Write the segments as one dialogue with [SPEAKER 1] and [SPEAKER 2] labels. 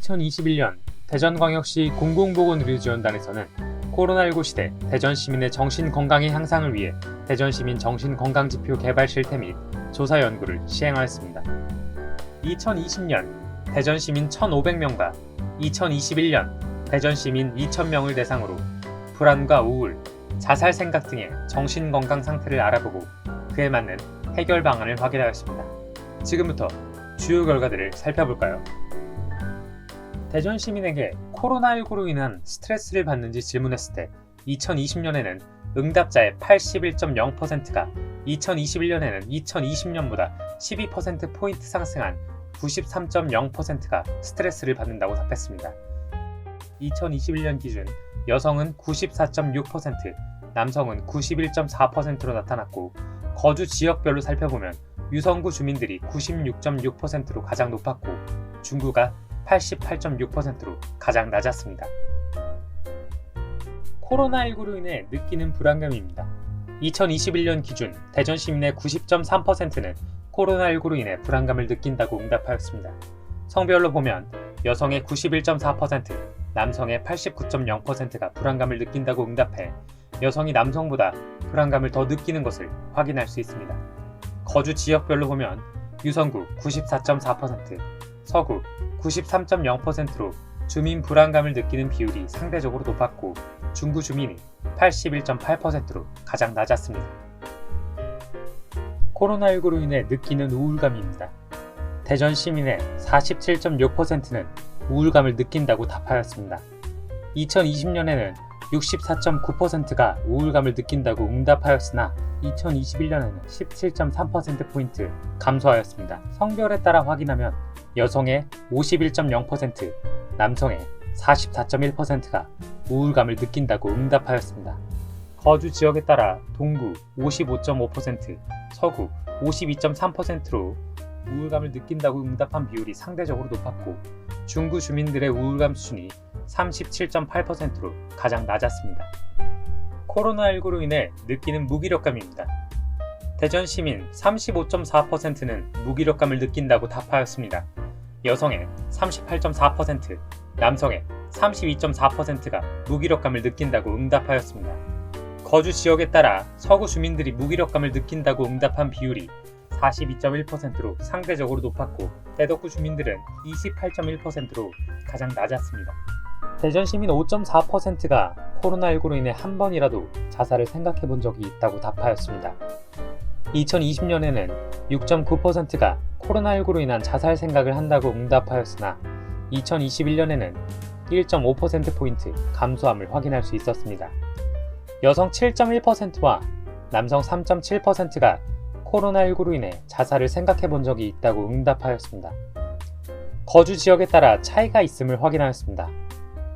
[SPEAKER 1] 2021년 대전광역시 공공보건의료지원단에서는 코로나19 시대 대전 시민의 정신건강의 향상을 위해 대전시민 정신건강지표 개발 실태 및 조사 연구를 시행하였습니다. 2020년 대전시민 1,500명과 2021년 대전시민 2,000명을 대상으로 불안과 우울, 자살 생각 등의 정신건강 상태를 알아보고 그에 맞는 해결 방안을 확인하였습니다. 지금부터 주요 결과들을 살펴볼까요? 대전 시민에게 코로나19로 인한 스트레스를 받는지 질문했을 때 2020년에는 응답자의 81.0%가 2021년에는 2020년보다 12%포인트 상승한 93.0%가 스트레스를 받는다고 답했습니다. 2021년 기준 여성은 94.6%, 남성은 91.4%로 나타났고 거주 지역별로 살펴보면 유성구 주민들이 96.6%로 가장 높았고 중구가 88.6%로 가장 낮았습니다. 코로나19로 인해 느끼는 불안감입니다. 2021년 기준 대전 시민의 90.3%는 코로나19로 인해 불안감을 느낀다고 응답하였습니다. 성별로 보면 여성의 91.4%, 남성의 89.0%가 불안감을 느낀다고 응답해 여성이 남성보다 불안감을 더 느끼는 것을 확인할 수 있습니다. 거주 지역별로 보면 유성구 94.4%, 서구 93.0%로 주민 불안감을 느끼는 비율이 상대적으로 높았고 중구 주민이 81.8%로 가장 낮았습니다. 코로나19로 인해 느끼는 우울감입니다. 대전 시민의 47.6%는 우울감을 느낀다고 답하였습니다. 2020년에는 64.9%가 우울감을 느낀다고 응답하였으나 2021년에는 17.3%포인트 감소하였습니다. 성별에 따라 확인하면 여성의 51.0%, 남성의 44.1%가 우울감을 느낀다고 응답하였습니다. 거주 지역에 따라 동구 55.5%, 서구 52.3%로 우울감을 느낀다고 응답한 비율이 상대적으로 높았고 중구 주민들의 우울감 수준이 37.8%로 가장 낮았습니다. 코로나19로 인해 느끼는 무기력감입니다. 대전 시민 35.4%는 무기력감을 느낀다고 답하였습니다. 여성의 38.4%, 남성의 32.4%가 무기력감을 느낀다고 응답하였습니다. 거주 지역에 따라 서구 주민들이 무기력감을 느낀다고 응답한 비율이 42.1%로 상대적으로 높았고 대덕구 주민들은 28.1%로 가장 낮았습니다. 대전 시민 5.4%가 코로나19로 인해 한 번이라도 자살을 생각해 본 적이 있다고 답하였습니다. 2020년에는 6.9%가 코로나19로 인한 자살 생각을 한다고 응답하였으나 2021년에는 1.5%포인트 감소함을 확인할 수 있었습니다. 여성 7.1%와 남성 3.7%가 코로나19로 인해 자살을 생각해 본 적이 있다고 응답하였습니다. 거주 지역에 따라 차이가 있음을 확인하였습니다.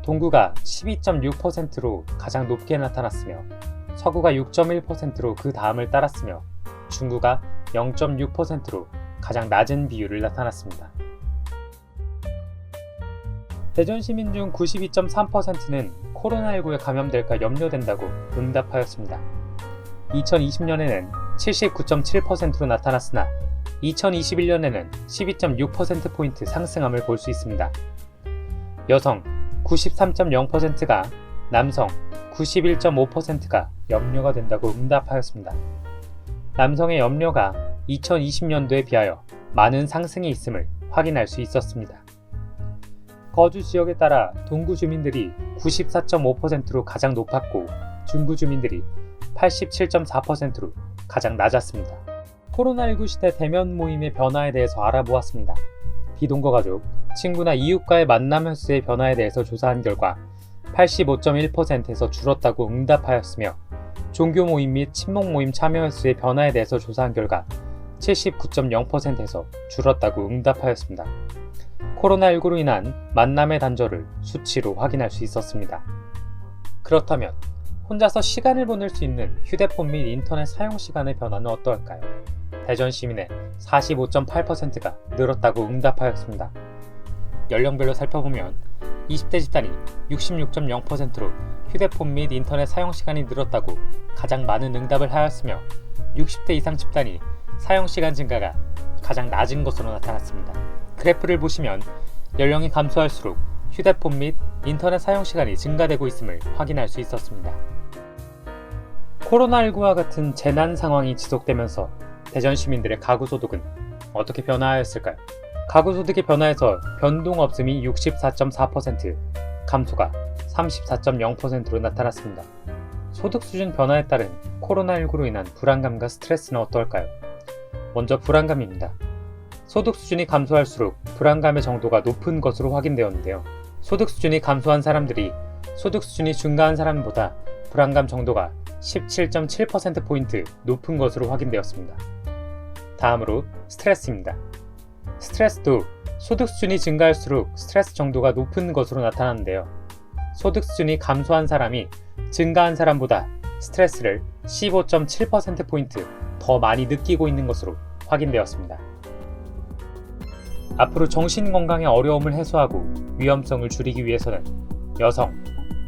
[SPEAKER 1] 동구가 12.6%로 가장 높게 나타났으며 서구가 6.1%로 그 다음을 따랐으며 중구가 0.6%로 가장 낮은 비율을 나타났습니다. 대전 시민 중 92.3%는 코로나19에 감염될까 염려된다고 응답하였습니다. 2020년에는 79.7%로 나타났으나 2021년에는 12.6%포인트 상승함을 볼 수 있습니다. 여성 93.0%가 남성 91.5%가 염려가 된다고 응답하였습니다. 남성의 염려가 2020년도에 비하여 많은 상승이 있음을 확인할 수 있었습니다. 거주 지역에 따라 동구 주민들이 94.5%로 가장 높았고 중구 주민들이 87.4%로 가장 낮았습니다. 코로나19 시대 대면 모임의 변화에 대해서 알아보았습니다. 비동거 가족, 친구나 이웃과의 만남 횟수의 변화에 대해서 조사한 결과 85.1%에서 줄었다고 응답하였으며 종교 모임 및 친목 모임 참여 횟수의 변화에 대해서 조사한 결과 79.0%에서 줄었다고 응답하였습니다. 코로나19로 인한 만남의 단절을 수치로 확인할 수 있었습니다. 그렇다면 혼자서 시간을 보낼 수 있는 휴대폰 및 인터넷 사용 시간의 변화는 어떨까요? 대전 시민의 45.8%가 늘었다고 응답하였습니다. 연령별로 살펴보면 20대 집단이 66.0%로 휴대폰 및 인터넷 사용 시간이 늘었다고 가장 많은 응답을 하였으며 60대 이상 집단이 사용 시간 증가가 가장 낮은 것으로 나타났습니다. 그래프를 보시면 연령이 감소할수록 휴대폰 및 인터넷 사용 시간이 증가되고 있음을 확인할 수 있었습니다. 코로나19와 같은 재난 상황이 지속되면서 대전 시민들의 가구 소득은 어떻게 변화하였을까요? 가구 소득의 변화에서 변동 없음이 64.4%, 감소가 34.0%로 나타났습니다. 소득 수준 변화에 따른 코로나19로 인한 불안감과 스트레스는 어떨까요? 먼저 불안감입니다. 소득 수준이 감소할수록 불안감의 정도가 높은 것으로 확인되었는데요. 소득 수준이 감소한 사람들이 소득 수준이 증가한 사람보다 불안감 정도가 17.7%포인트 높은 것으로 확인되었습니다. 다음으로 스트레스입니다. 스트레스도 소득 수준이 증가할수록 스트레스 정도가 높은 것으로 나타나는데요. 소득 수준이 감소한 사람이 증가한 사람보다 스트레스를 15.7%포인트 더 많이 느끼고 있는 것으로 확인되었습니다. 앞으로 정신건강의 어려움을 해소하고 위험성을 줄이기 위해서는 여성,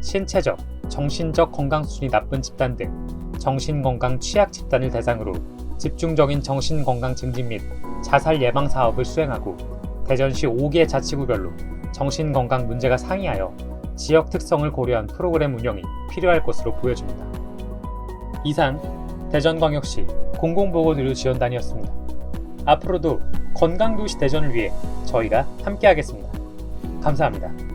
[SPEAKER 1] 신체적, 정신적 건강 수준이 나쁜 집단 등 정신건강 취약 집단을 대상으로 집중적인 정신건강 증진 및 자살 예방 사업을 수행하고 대전시 5개 자치구별로 정신건강 문제가 상이하여 지역 특성을 고려한 프로그램 운영이 필요할 것으로 보여집니다. 이상 대전광역시 공공보건의료지원단이었습니다. 앞으로도 건강도시 대전을 위해 저희가 함께하겠습니다. 감사합니다.